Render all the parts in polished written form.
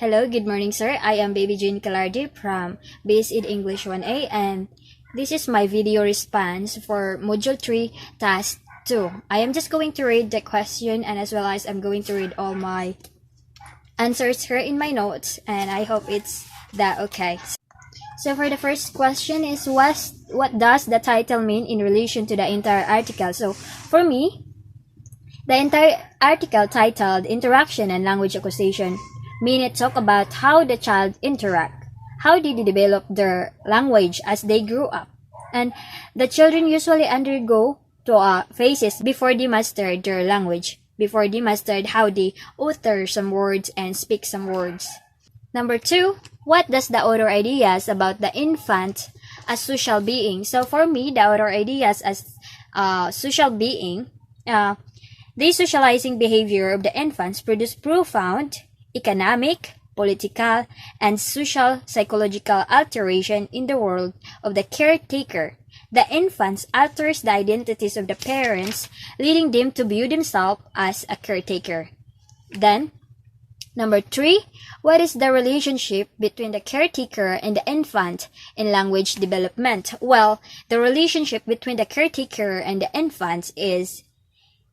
Hello, good morning, sir. I am Baby Jane Calardi from Basic English 1A, and this is my video response for Module 3, Task 2. I am just going to read the question, and as well as I'm going to read all my answers here in my notes, and I hope it's that okay. So for the first question is, what does the title mean in relation to the entire article? So for me, the entire article titled Interaction and Language Acquisition mean it talk about how the child interact, how did they develop their language as they grew up, and the children usually undergo two phases before they master their language, before they mastered how they utter some words and speak some words. Number 2, what does the author ideas about the infant as social being? So for me, the author ideas as social being, the socializing behavior of the infants produce profound economic, political, and social psychological alteration in the world of the caretaker. The infants alters the identities of the parents, leading them to view themselves as a caretaker. Then, number 3, what is the relationship between the caretaker and the infant in language development? Well, the relationship between the caretaker and the infant is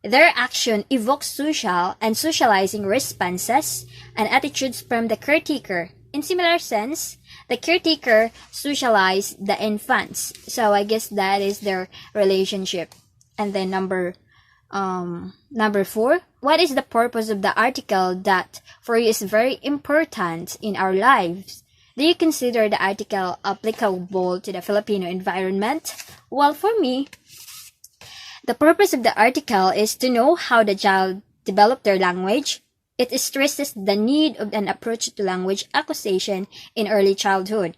their action evokes social and socializing responses and attitudes from the caretaker. In similar sense, the caretaker socializes the infants. So I guess that is their relationship. And then number 4, what is the purpose of the article that for you is very important in our lives? Do you consider the article applicable to the Filipino environment? Well, for me, the purpose of the article is to know how the child developed their language. It stresses the need of an approach to language acquisition in early childhood.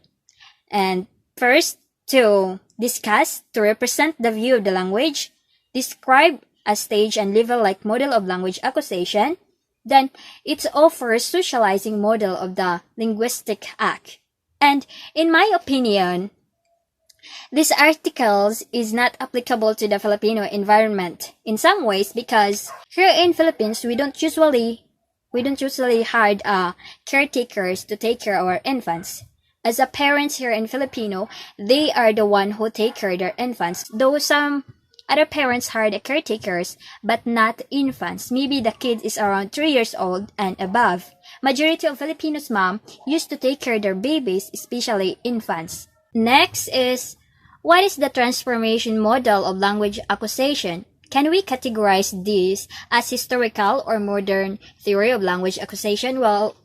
And first, to discuss, to represent the view of the language, describe a stage and level-like model of language acquisition. Then, it offers socializing model of the linguistic act. And in my opinion, this article is not applicable to the Filipino environment in some ways because here in Philippines we don't usually hire caretakers to take care of our infants. As a parents here in Filipino, they are the one who take care of their infants. Though some other parents hire the caretakers, but not infants. Maybe the kid is around 3 years old and above. Majority of Filipinos mom used to take care of their babies, especially infants. Next is, what is the transformation model of language acquisition? Can we categorize this as historical or modern theory of language acquisition? Well,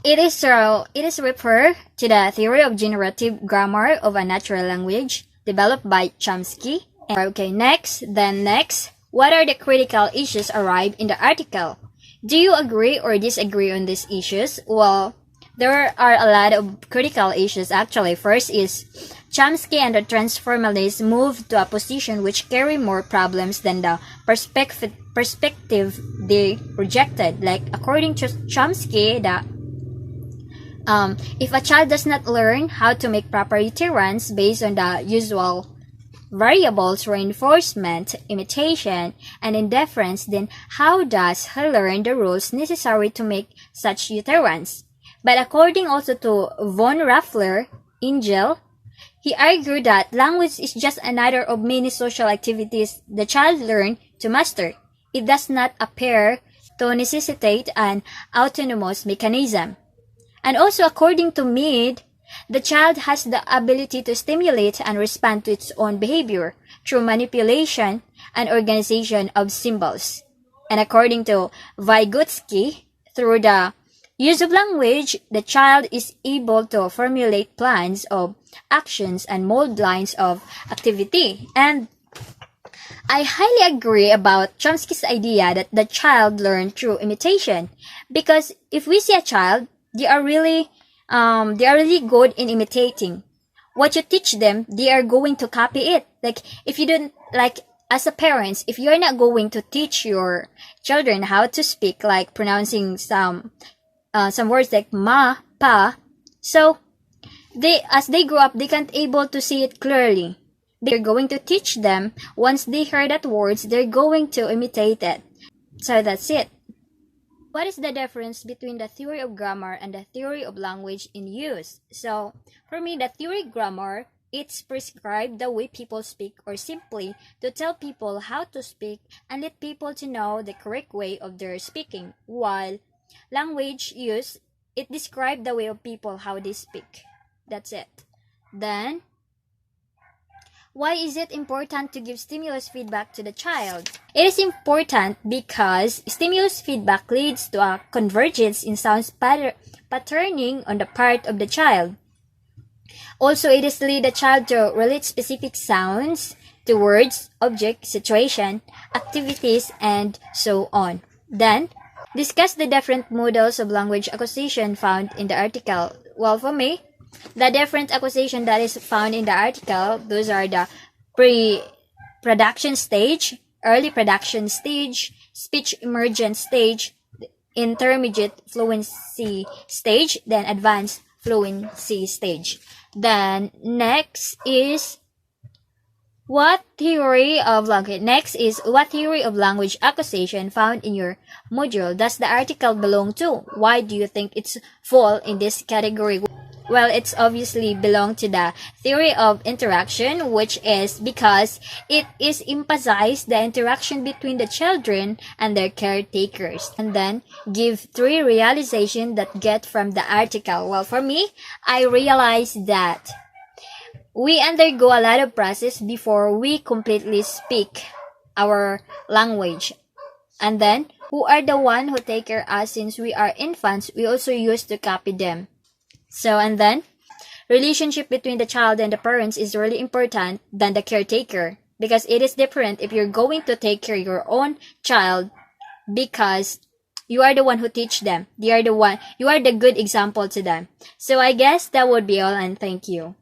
it is referred to the theory of generative grammar of a natural language developed by Chomsky. Okay, next, what are the critical issues arrived in the article? Do you agree or disagree on these issues? Well, there are a lot of critical issues actually. First is Chomsky and the transformalists moved to a position which carry more problems than the perspective they rejected. Like according to Chomsky, if a child does not learn how to make proper utterance based on the usual variables, reinforcement, imitation, and inference, then how does he learn the rules necessary to make such utterance? But according also to von Raffler, Engel, he argued that language is just another of many social activities the child learns to master. It does not appear to necessitate an autonomous mechanism. And also according to Mead, the child has the ability to stimulate and respond to its own behavior through manipulation and organization of symbols. And according to Vygotsky, through the use of language, the child is able to formulate plans of actions and mold lines of activity. And I highly agree about Chomsky's idea that the child learns through imitation. Because if we see a child, they are really good in imitating. What you teach them, they are going to copy it. Like if you don't, like as a parent, if you're not going to teach your children how to speak, like pronouncing some words like ma, pa, so as they grow up, they can't able to see it clearly. They're going to teach them, once they hear that words, they're going to imitate it. So that's it. What is the difference between the theory of grammar and the theory of language in use? So, for me, the theory of grammar, it's prescribed the way people speak, or simply to tell people how to speak and let people to know the correct way of their speaking. While language use, it describes the way of people how they speak. That's it. Then, why is it important to give stimulus feedback to the child? It is important because stimulus feedback leads to a convergence in sounds patterning on the part of the child. Also, it is lead the child to relate specific sounds to words, object, situation, activities, and so on. Then, discuss the different models of language acquisition found in the article. Well, for me, the different acquisition that is found in the article, those are the pre-production stage, early production stage, speech emergent stage, intermediate fluency stage, then advanced fluency stage. Then next is what theory of language acquisition found in your module does the article belong to? Why do you think it's fall in this category? Well, it's obviously belong to the theory of interaction, which is because it is emphasized the interaction between the children and their caretakers. And then give 3 realizations that get from the article. Well, for me, I realized that we undergo a lot of process before we completely speak our language. And then, who are the one who take care of us since we are infants, we also used to copy them. So, and then, relationship between the child and the parents is really important than the caretaker, because it is different if you're going to take care of your own child, because you are the one who teach them. You are the good example to them. So I guess that would be all, and thank you.